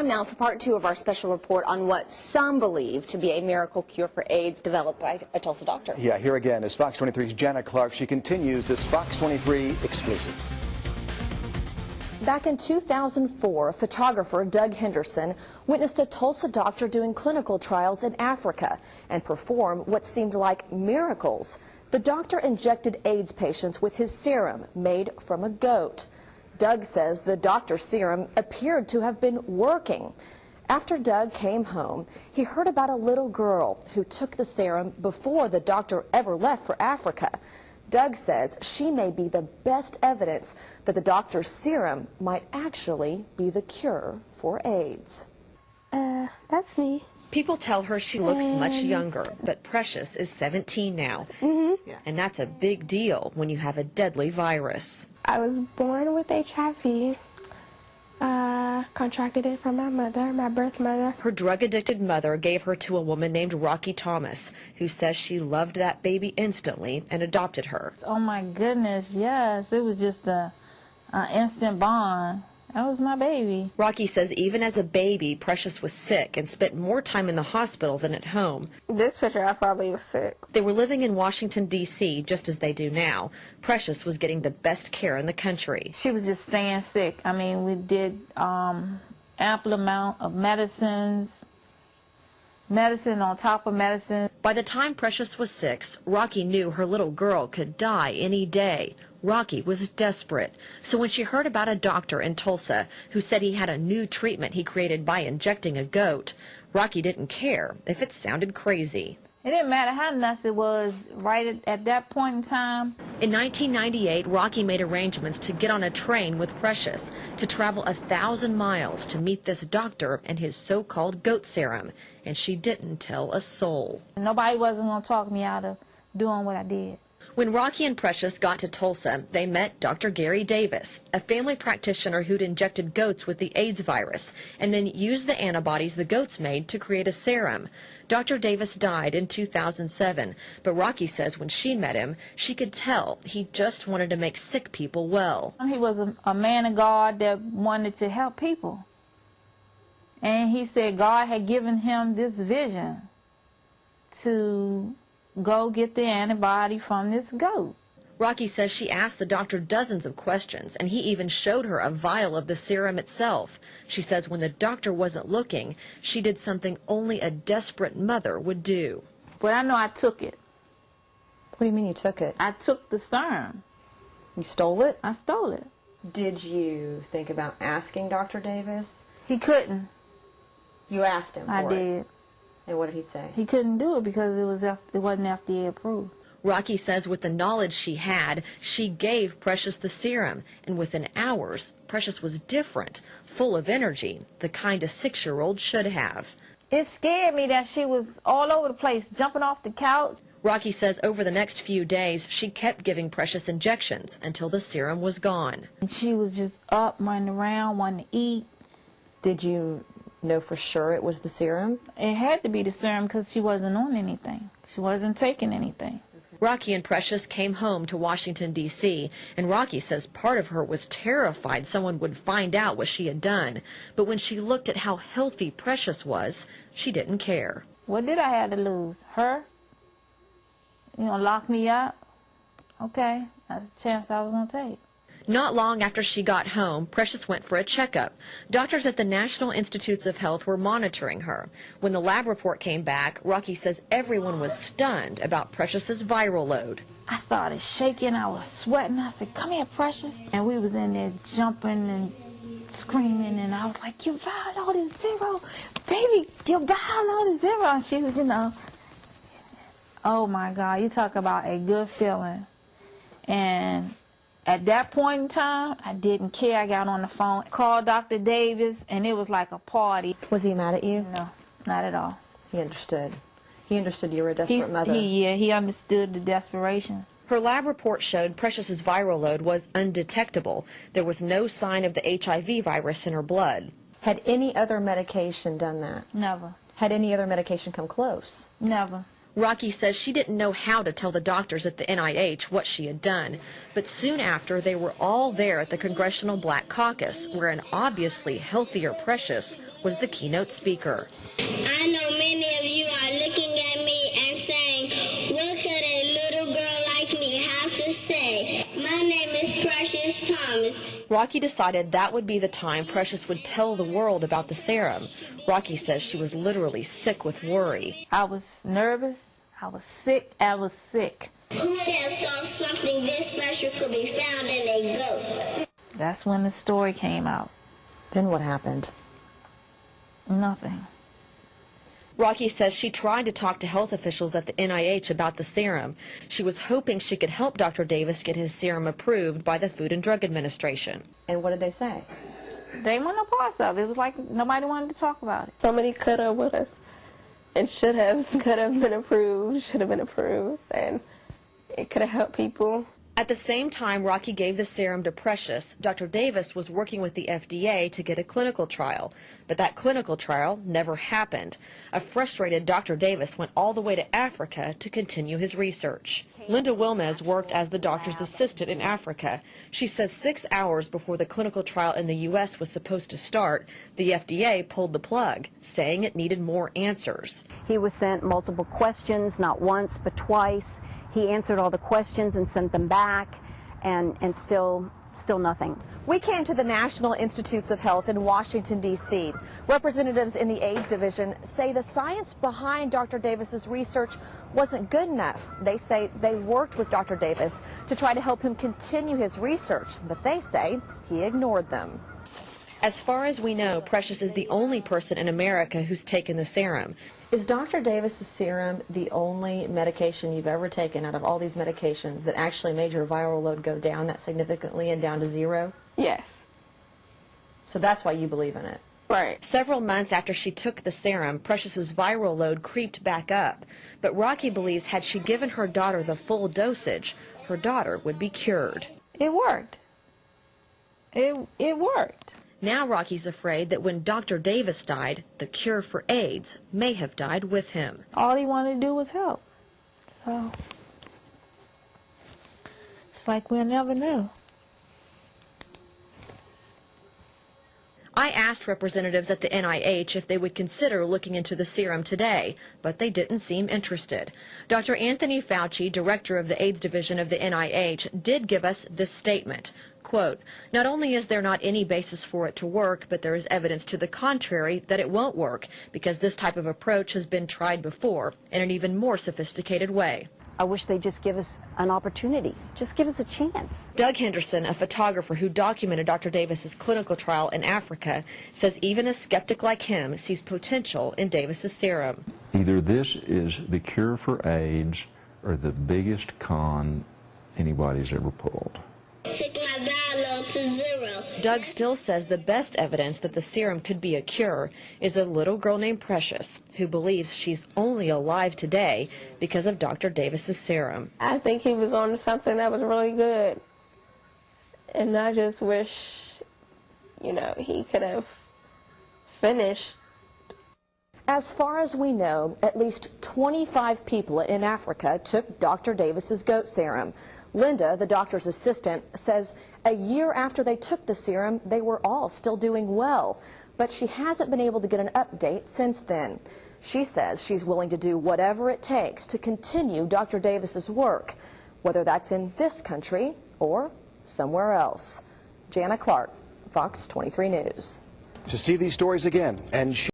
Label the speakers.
Speaker 1: Time now for part 2 of our special report on what some believe to be a miracle cure for AIDS developed by a Tulsa doctor.
Speaker 2: Yeah, here again is Fox 23's Jana Clark. She continues this Fox 23 exclusive.
Speaker 3: Back in 2004, photographer Doug Henderson witnessed a Tulsa doctor doing clinical trials in Africa and perform what seemed like miracles. The doctor injected AIDS patients with his serum made from a goat. Doug says the doctor's serum appeared to have been working. After Doug came home, he heard about a little girl who took the serum before the doctor ever left for Africa. Doug says she may be the best evidence that the doctor's serum might actually be the cure for AIDS.
Speaker 4: That's me.
Speaker 5: People tell her she looks much younger, but Precious is 17 now. And that's a big deal when you have a deadly virus.
Speaker 4: I was born with HIV. Contracted it from my mother, my birth mother.
Speaker 5: Her drug-addicted mother gave her to a woman named Rocky Thomas, who says she loved that baby instantly and adopted her.
Speaker 6: Oh my goodness, yes. It was just an instant bond. That was my baby.
Speaker 5: Rocky says even as a baby, Precious was sick and spent more time in the hospital than at home.
Speaker 4: This picture, I probably was sick.
Speaker 5: They were living in Washington, D.C., just as they do now. Precious was getting the best care in the country.
Speaker 6: She was just staying sick. I mean, we did ample amount of medicine on top of medicine.
Speaker 5: By the time Precious was 6, Rocky knew her little girl could die any day. Rocky was desperate. So when she heard about a doctor in Tulsa who said he had a new treatment he created by injecting a goat, Rocky didn't care if it sounded crazy.
Speaker 6: It didn't matter how nuts it was right at that point in time.
Speaker 5: In 1998, Rocky made arrangements to get on a train with Precious to travel 1,000 miles to meet this doctor and his so-called goat serum, and she didn't tell a soul.
Speaker 6: Nobody wasn't going to talk me out of doing what I did.
Speaker 5: When Rocky and Precious got to Tulsa, they met Dr. Gary Davis, a family practitioner who'd injected goats with the AIDS virus and then used the antibodies the goats made to create a serum. Dr. Davis died in 2007, but Rocky says when she met him, she could tell he just wanted to make sick people well.
Speaker 6: He was a man of God that wanted to help people. And he said God had given him this vision to go get the antibody from this goat.
Speaker 5: Rocky says she asked the doctor dozens of questions, and he even showed her a vial of the serum itself. She says when the doctor wasn't looking, she did something only a desperate mother would do.
Speaker 6: But I know I took it.
Speaker 3: What do you mean you took it?
Speaker 6: I took the serum.
Speaker 3: You stole it?
Speaker 6: I stole it.
Speaker 3: Did you think about asking Dr. Davis?
Speaker 6: He couldn't.
Speaker 3: You asked him for
Speaker 6: I
Speaker 3: it?
Speaker 6: did.
Speaker 3: And what did he say?
Speaker 6: He couldn't do it because it wasn't FDA approved.
Speaker 5: Rocky says with the knowledge she had, she gave Precious the serum, and within hours, Precious was different, full of energy, the kind a 6-year-old should have.
Speaker 6: It scared me that she was all over the place, jumping off the couch.
Speaker 5: Rocky says over the next few days, she kept giving Precious injections until the serum was gone.
Speaker 6: And she was just up, running around, wanting to eat.
Speaker 3: Did you know for sure it was the serum?
Speaker 6: It had to be the serum because she wasn't on anything. She wasn't taking anything.
Speaker 5: Rocky and Precious came home to Washington, D.C., and Rocky says part of her was terrified someone would find out what she had done. But when she looked at how healthy Precious was, she didn't care.
Speaker 6: What did I have to lose? Her? You know, lock me up? Okay, that's a chance I was going to take.
Speaker 5: Not long after she got home, Precious went for a checkup. Doctors at the National Institutes of Health were monitoring her. When the lab report came back, Rocky says everyone was stunned about Precious's viral load.
Speaker 6: I started shaking, I was sweating. I said, "Come here, Precious." And we was in there jumping and screaming, and I was like, "Your viral load is 0. Baby, your viral load is 0. And she was, you know, oh my God, you talk about a good feeling. And at that point in time, I didn't care. I got on the phone, called Dr. Davis, and it was like a party.
Speaker 3: Was he mad at you?
Speaker 6: No, not at all.
Speaker 3: He understood. He understood you were a desperate mother.
Speaker 6: He understood the desperation.
Speaker 5: Her lab report showed Precious's viral load was undetectable. There was no sign of the HIV virus in her blood.
Speaker 3: Had any other medication done that?
Speaker 6: Never.
Speaker 3: Had any other medication come close?
Speaker 6: Never.
Speaker 5: Rocky says she didn't know how to tell the doctors at the NIH what she had done, but soon after they were all there at the Congressional Black Caucus, where an obviously healthier Precious was the keynote speaker.
Speaker 7: I know many of you are looking at me and saying, what could a little girl like me have to say? My name is Precious Thomas.
Speaker 5: Rocky decided that would be the time Precious would tell the world about the serum. Rocky says she was literally sick with worry.
Speaker 6: I was nervous. I was sick.
Speaker 7: Who would have thought something this special could be found in a goat?
Speaker 6: That's when the story came out.
Speaker 3: Then what happened?
Speaker 6: Nothing.
Speaker 5: Rocky says she tried to talk to health officials at the NIH about the serum. She was hoping she could help Dr. Davis get his serum approved by the Food and Drug Administration.
Speaker 3: And what did they say?
Speaker 6: They weren't no parts of it. It was like nobody wanted to talk about it.
Speaker 4: Somebody could have with us and could have been approved, should have been approved, and it could have helped people.
Speaker 5: At the same time Rocky gave the serum to Precious, Dr. Davis was working with the FDA to get a clinical trial. But that clinical trial never happened. A frustrated Dr. Davis went all the way to Africa to continue his research. Linda Wilmez worked as the doctor's assistant in Africa. She says 6 hours before the clinical trial in the U.S. was supposed to start, the FDA pulled the plug, saying it needed more answers.
Speaker 8: He was sent multiple questions, not once but twice. He answered all the questions and sent them back, and still nothing.
Speaker 3: We came to the National Institutes of Health in Washington, D.C. Representatives in the AIDS division say the science behind Dr. Davis's research wasn't good enough. They say they worked with Dr. Davis to try to help him continue his research, but they say he ignored them.
Speaker 5: As far as we know, Precious is the only person in America who's taken the serum.
Speaker 3: Is Dr. Davis's serum the only medication you've ever taken out of all these medications that actually made your viral load go down that significantly and down to 0?
Speaker 4: Yes.
Speaker 3: So that's why you believe in it.
Speaker 4: Right.
Speaker 5: Several months after she took the serum, Precious's viral load creeped back up. But Rocky believes had she given her daughter the full dosage, her daughter would be cured.
Speaker 6: It worked. It worked.
Speaker 5: Now Rocky's afraid that when Dr. Davis died, the cure for AIDS may have died with him.
Speaker 6: All he wanted to do was help. So it's like we'll never know.
Speaker 5: I asked representatives at the NIH if they would consider looking into the serum today, but they didn't seem interested. Dr. Anthony Fauci, director of the AIDS division of the NIH, did give us this statement. Quote, not only is there not any basis for it to work, but there is evidence to the contrary that it won't work because this type of approach has been tried before in an even more sophisticated way.
Speaker 8: I wish they'd just give us an opportunity. Just give us a chance.
Speaker 5: Doug Henderson, a photographer who documented Dr. Davis's clinical trial in Africa, says even a skeptic like him sees potential in Davis's serum.
Speaker 9: Either this is the cure for AIDS or the biggest con anybody's ever pulled.
Speaker 7: Took my viral load to 0.
Speaker 5: Doug still says the best evidence that the serum could be a cure is a little girl named Precious, who believes she's only alive today because of Dr. Davis's serum.
Speaker 4: I think he was on something that was really good. And I just wish, he could have finished.
Speaker 3: As far as we know, at least 25 people in Africa took Dr. Davis's goat serum. Linda, the doctor's assistant, says a year after they took the serum, they were all still doing well. But she hasn't been able to get an update since then. She says she's willing to do whatever it takes to continue Dr. Davis's work, whether that's in this country or somewhere else. Jana Clark, Fox 23 News.
Speaker 2: To see these stories again and